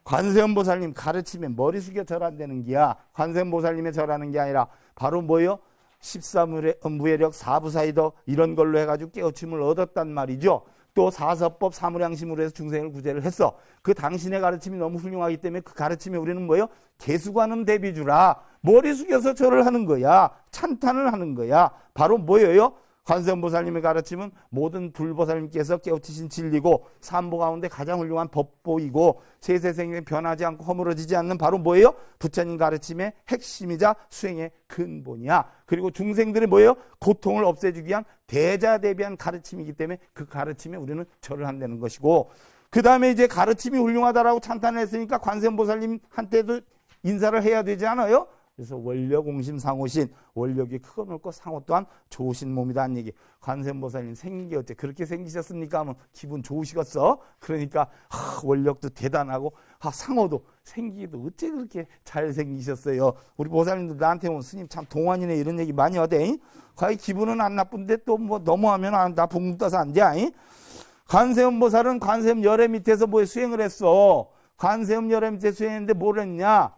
A: 관세음보살님 가르침에 머리 숙여 절한다는 기야. 관세음보살님의 절하는 게 아니라 바로 뭐예요? 13무예력 사부사이더 이런 걸로 해가지고 깨우침을 얻었단 말이죠. 또 사서법 사무량심으로 해서 중생을 구제를 했어. 그 당신의 가르침이 너무 훌륭하기 때문에 그 가르침에 우리는 뭐예요? 개수관음 대비주라. 머리 숙여서 절을 하는 거야. 찬탄을 하는 거야. 바로 뭐예요? 관세음보살님의 가르침은 모든 불보살님께서 깨우치신 진리고 삼보 가운데 가장 훌륭한 법보이고 세세생에 변하지 않고 허물어지지 않는 바로 뭐예요? 부처님 가르침의 핵심이자 수행의 근본이야. 그리고 중생들의 뭐예요? 고통을 없애주기 위한 대자대비한 가르침이기 때문에 그 가르침에 우리는 절을 한다는 것이고, 그 다음에 이제 가르침이 훌륭하다라고 찬탄을 했으니까 관세음보살님한테도 인사를 해야 되지 않아요? 그래서 원력공심 상호신, 원력이 크고 넓고 상호 또한 좋으신 몸이다는 얘기. 관세음보살님 생긴 게 어째 그렇게 생기셨습니까? 하면 기분 좋으시겠어? 그러니까 원력도 대단하고 상호도 생기기도 어째 그렇게 잘 생기셨어요? 우리 보살님들 나한테 오면 스님 참 동안이네 이런 얘기 많이 하대. 과연 기분은 안 나쁜데 또 뭐 너무하면 나 붕 떠서 안 돼. 관세음보살은 관세음 열애 밑에서 뭐 수행을 했어. 관세음 열애 밑에 수행했는데 뭘 했냐?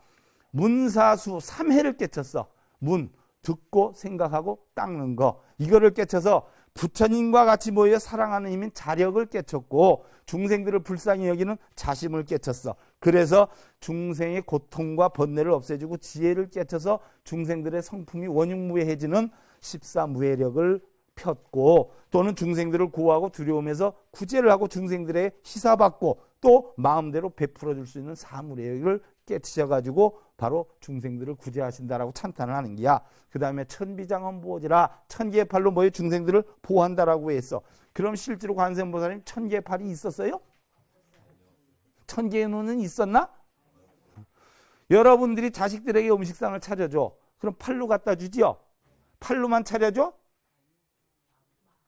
A: 문사수 3해를 깨쳤어. 문, 듣고 생각하고 닦는 거. 이거를 깨쳐서 부처님과 같이 모여 사랑하는 힘인 자력을 깨쳤고 중생들을 불쌍히 여기는 자심을 깨쳤어. 그래서 중생의 고통과 번뇌를 없애주고 지혜를 깨쳐서 중생들의 성품이 원흉무해해지는 십사무해력을 폈고, 또는 중생들을 구하고 두려움에서 구제를 하고 중생들의 희사받고 또 마음대로 베풀어 줄 수 있는 사무력을 깨치셔가지고 바로 중생들을 구제하신다라고 찬탄을 하는 게야. 그 다음에 천비장엄보호지라, 천개의 팔로 모여 중생들을 보호한다라고 했어. 그럼 실제로 관세음보살님 천개의 팔이 있었어요? 천개의 눈은 있었나? 여러분들이 자식들에게 음식상을 차려줘. 그럼 팔로 갖다 주지요? 팔로만 차려줘?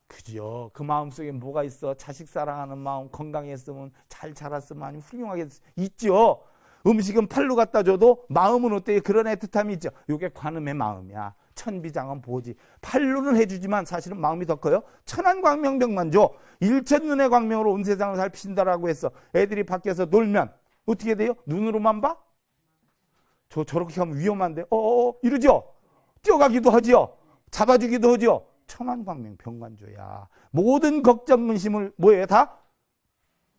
A: 그죠. 그 마음속에 뭐가 있어? 자식 사랑하는 마음, 건강했으면, 잘 자랐으면, 아니면 훌륭하게 있죠. 음식은 팔로 갖다 줘도 마음은 어때요? 그런 애틋함이 있죠. 이게 관음의 마음이야. 천비장엄 보지. 팔로는 해주지만 사실은 마음이 더 커요. 천안광명병만 줘. 일천눈의 광명으로 온 세상을 살피신다라고 했어. 애들이 밖에서 놀면 어떻게 돼요? 눈으로만 봐? 저렇게 하면 위험한데. 이러죠. 뛰어가기도 하지요. 잡아주기도 하죠. 천안광명 병관조야. 모든 걱정 근심을 뭐예요? 다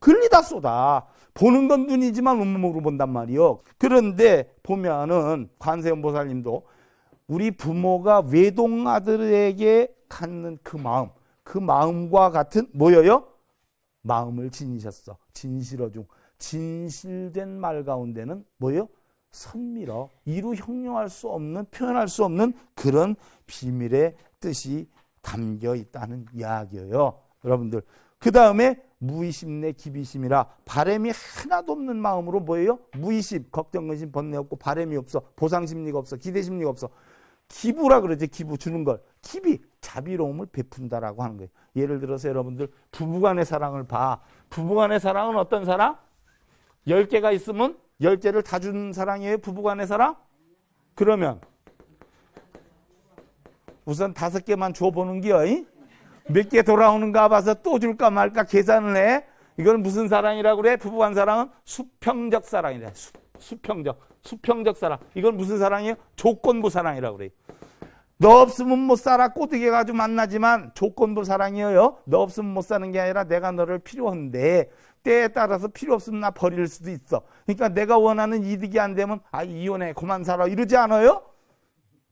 A: 글리다 쏟아. 보는 건 눈이지만 온몸으로 본단 말이요. 그런데 보면은 관세음보살님도 우리 부모가 외동아들에게 갖는 그 마음과 같은 뭐예요? 마음을 지니셨어. 진실어중. 진실된 말 가운데는 뭐예요? 선밀어. 이루 형용할 수 없는, 표현할 수 없는 그런 비밀의 뜻이 담겨 있다는 이야기예요. 여러분들. 그 다음에 무의심 내 기비심이라, 바람이 하나도 없는 마음으로 뭐예요? 무의심, 걱정, 근심, 번뇌 없고 바람이 없어. 보상심리가 없어. 기대심리가 없어. 기부라 그러지. 기부 주는 걸. 기비, 자비로움을 베푼다라고 하는 거예요. 예를 들어서 여러분들 부부간의 사랑을 봐. 부부간의 사랑은 어떤 사랑? 10개가 있으면 10개를 다 준 사랑이에요? 부부간의 사랑? 그러면 우선 5개만 줘보는 게요. 몇 개 돌아오는가 봐서 또 줄까 말까 계산을 해. 이걸 무슨 사랑이라고 그래? 부부간 사랑은 수평적 사랑이래. 수평적 사랑. 이건 무슨 사랑이에요? 조건부 사랑이라고 그래. 너 없으면 못 살아. 꼬드게 가지고 만나지만 조건부 사랑이에요. 너 없으면 못 사는 게 아니라 내가 너를 필요한데 때에 따라서 필요 없으면 나 버릴 수도 있어. 그러니까 내가 원하는 이득이 안 되면 이혼해. 그만 살아. 이러지 않아요?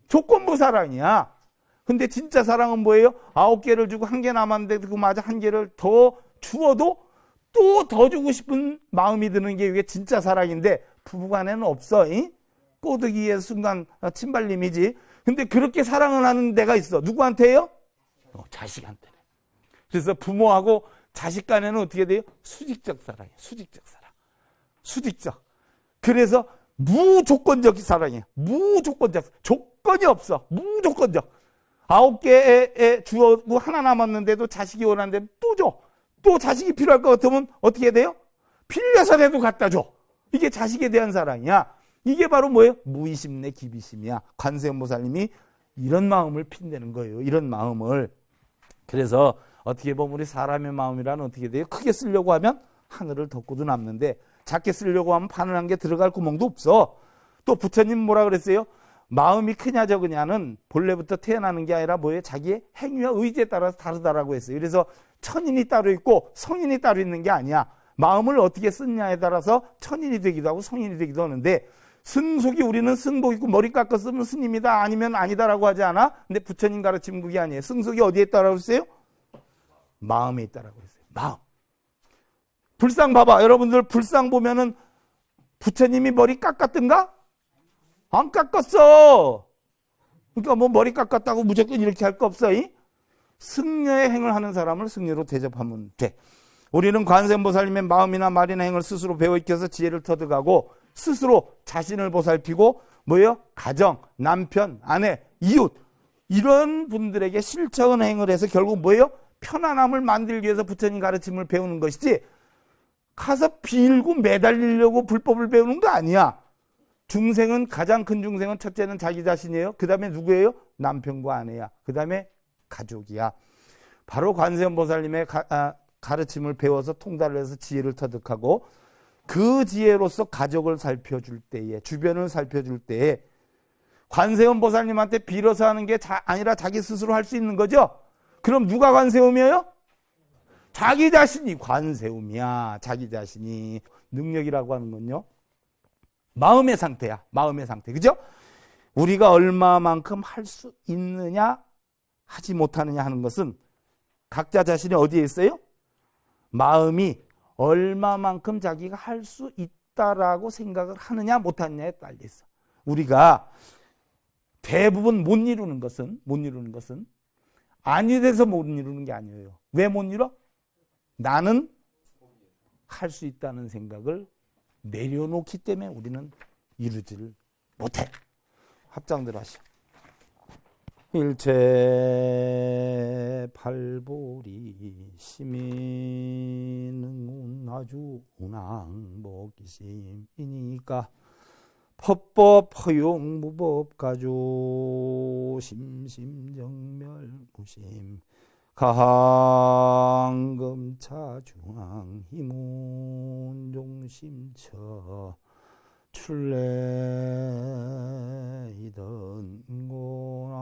A: 조건부 사랑이야. 근데 진짜 사랑은 뭐예요? 9개를 주고 1개 남았는데 그마저 1개를 더 주어도 또 더 주고 싶은 마음이 드는 게 이게 진짜 사랑인데 부부간에는 없어. 꼬드기의 순간 침발림이지. 근데 그렇게 사랑을 하는 데가 있어. 누구한테요? 자식한테. 그래서 부모하고 자식 간에는 어떻게 돼요? 수직적 사랑이에요. 수직적 사랑. 수직적. 그래서 무조건적 사랑이에요. 무조건적. 조건이 없어. 무조건적. 9개에 주어고 하나 남았는데도 자식이 원하는데 또 줘. 또 자식이 필요할 것 같으면 어떻게 돼요? 필요해서라도 갖다 줘. 이게 자식에 대한 사랑이야. 이게 바로 뭐예요? 무의심 내 기비심이야. 관세음보살님이 이런 마음을 핀다는 거예요. 이런 마음을. 그래서 어떻게 보면 우리 사람의 마음이란 어떻게 돼요? 크게 쓰려고 하면 하늘을 덮고도 남는데 작게 쓰려고 하면 바늘 한 개 들어갈 구멍도 없어. 또 부처님 뭐라 그랬어요? 마음이 크냐 적으냐는 본래부터 태어나는 게 아니라 뭐예요? 자기의 행위와 의지에 따라서 다르다라고 했어요. 그래서 천인이 따로 있고 성인이 따로 있는 게 아니야. 마음을 어떻게 쓰느냐에 따라서 천인이 되기도 하고 성인이 되기도 하는데 승속이 우리는 승복 있고 머리 깎았으면 스님이다 아니면 아니다라고 하지 않아? 근데 부처님 가르치면 그게 아니에요. 승속이 어디에 있다라고 했어요? 마음에 있다라고 했어요. 마음. 불상 봐봐. 여러분들 불상 보면은 부처님이 머리 깎았던가? 안 깎았어. 그러니까 뭐 머리 깎았다고 무조건 이렇게 할 거 없어. 승려의 행을 하는 사람을 승려로 대접하면 돼. 우리는 관세음보살님의 마음이나 말이나 행을 스스로 배워 익혀서 지혜를 터득하고 스스로 자신을 보살피고 뭐예요? 가정, 남편, 아내, 이웃 이런 분들에게 실천 행을 해서 결국 뭐예요? 편안함을 만들기 위해서 부처님 가르침을 배우는 것이지 가서 빌고 매달리려고 불법을 배우는 거 아니야. 중생은 가장 큰 중생은 첫째는 자기 자신이에요. 그 다음에 누구예요? 남편과 아내야. 그 다음에 가족이야. 바로 관세음보살님의 가르침을 배워서 통달을 해서 지혜를 터득하고 그 지혜로서 가족을 살펴줄 때에 주변을 살펴줄 때에 관세음보살님한테 빌어서 하는 게 아니라 자기 스스로 할 수 있는 거죠. 그럼 누가 관세음이에요? 자기 자신이 관세음이야. 자기 자신이. 능력이라고 하는 건요 마음의 상태야. 마음의 상태. 그죠? 우리가 얼마만큼 할 수 있느냐 하지 못하느냐 하는 것은 각자 자신이 어디에 있어요? 마음이 얼마만큼 자기가 할 수 있다라고 생각을 하느냐 못하느냐에 딸려 있어. 우리가 대부분 못 이루는 것은 아니 돼서 못 이루는 게 아니에요. 왜 못 이뤄? 나는 할 수 있다는 생각을 내려놓기 때문에 우리는 이루지를 못해. 합장들 하시오. 일체 팔보리 시민은 아주 운항복기심이니까 법법 허용 무법 가조 심심정멸 무심 가항금차 중앙 희문 종심처 출래이던 고나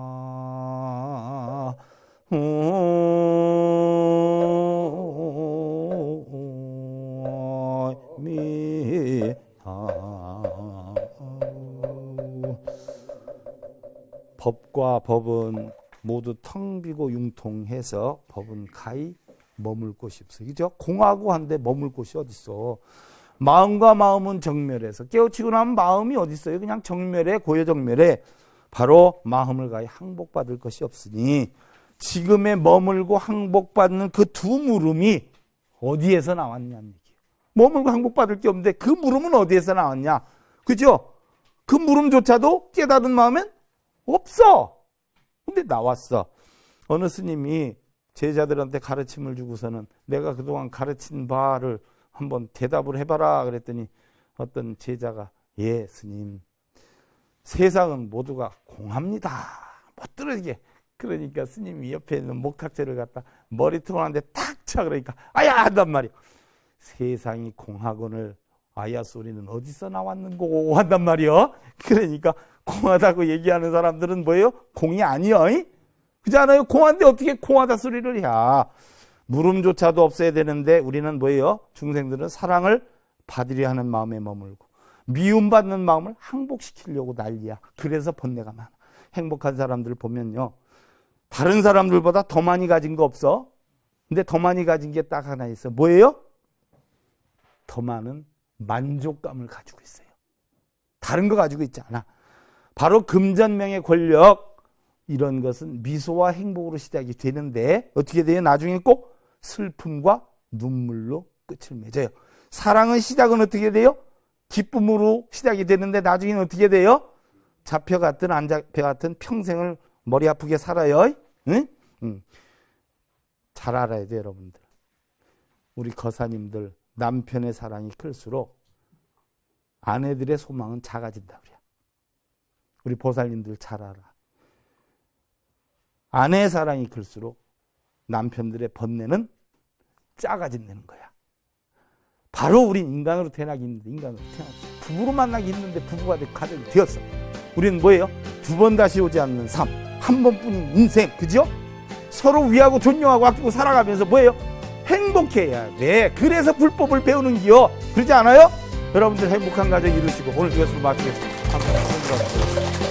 A: 법과 법은 모두 텅 비고 융통해서 법은 가히 머물 곳이 없어. 그죠? 공하고 한데 머물 곳이 어딨어. 마음과 마음은 정멸해서 깨우치고 나면 마음이 어디 있어요? 그냥 정멸해. 고요정멸해. 바로 마음을 가히 항복받을 것이 없으니 지금에 머물고 항복받는 그 두 물음이 어디에서 나왔냐는 얘기예요. 머물고 항복받을 게 없는데 그 물음은 어디에서 나왔냐? 그죠? 그 물음조차도 깨달은 마음엔 없어. 근데 나왔어. 어느 스님이 제자들한테 가르침을 주고서는 내가 그동안 가르친 바를 한번 대답을 해봐라 그랬더니 어떤 제자가 예 스님 세상은 모두가 공합니다. 못 들어지게. 그러니까 스님이 옆에 있는 목탁재를 갖다 머리통을 하는데 탁 쳐. 그러니까 아야 한단 말이야. 세상이 공하거늘 아야 소리는 어디서 나왔는고 한단 말이야. 그러니까 공하다고 얘기하는 사람들은 뭐예요? 공이 아니여. 그렇지 않아요? 공한데 어떻게 공하다 소리를 해. 물음조차도 없어야 되는데 우리는 뭐예요? 중생들은 사랑을 받으려 하는 마음에 머물고 미움받는 마음을 항복시키려고 난리야. 그래서 번뇌가 많아. 행복한 사람들 보면요. 다른 사람들보다 더 많이 가진 거 없어? 근데 더 많이 가진 게 딱 하나 있어. 뭐예요? 더 많은 만족감을 가지고 있어요. 다른 거 가지고 있지 않아. 바로 금전명의 권력 이런 것은 미소와 행복으로 시작이 되는데 어떻게 돼요? 나중에 꼭 슬픔과 눈물로 끝을 맺어요. 사랑은 시작은 어떻게 돼요? 기쁨으로 시작이 되는데 나중에는 어떻게 돼요? 잡혀갔든 안 잡혀갔든 평생을 머리 아프게 살아요. 응? 잘 알아야 돼요, 여러분들. 우리 거사님들 남편의 사랑이 클수록 아내들의 소망은 작아진다 그래요. 우리 보살님들 잘 알아. 아내의 사랑이 클수록 남편들의 번뇌는 작아진다는 거야. 바로 우린 인간으로 태어나기 힘든데 인간으로 태어났어. 부부로 만나기 힘든데 부부가 되고 가족이 되었어. 우리는 뭐예요? 두 번 다시 오지 않는 삶, 한 번뿐인 인생, 그죠? 서로 위하고 존경하고 아끼고 살아가면서 뭐예요? 행복해야 돼. 그래서 불법을 배우는 기요. 그러지 않아요? 여러분들 행복한 가정 이루시고 오늘 이것으로 마치겠습니다. 한번 해보세요.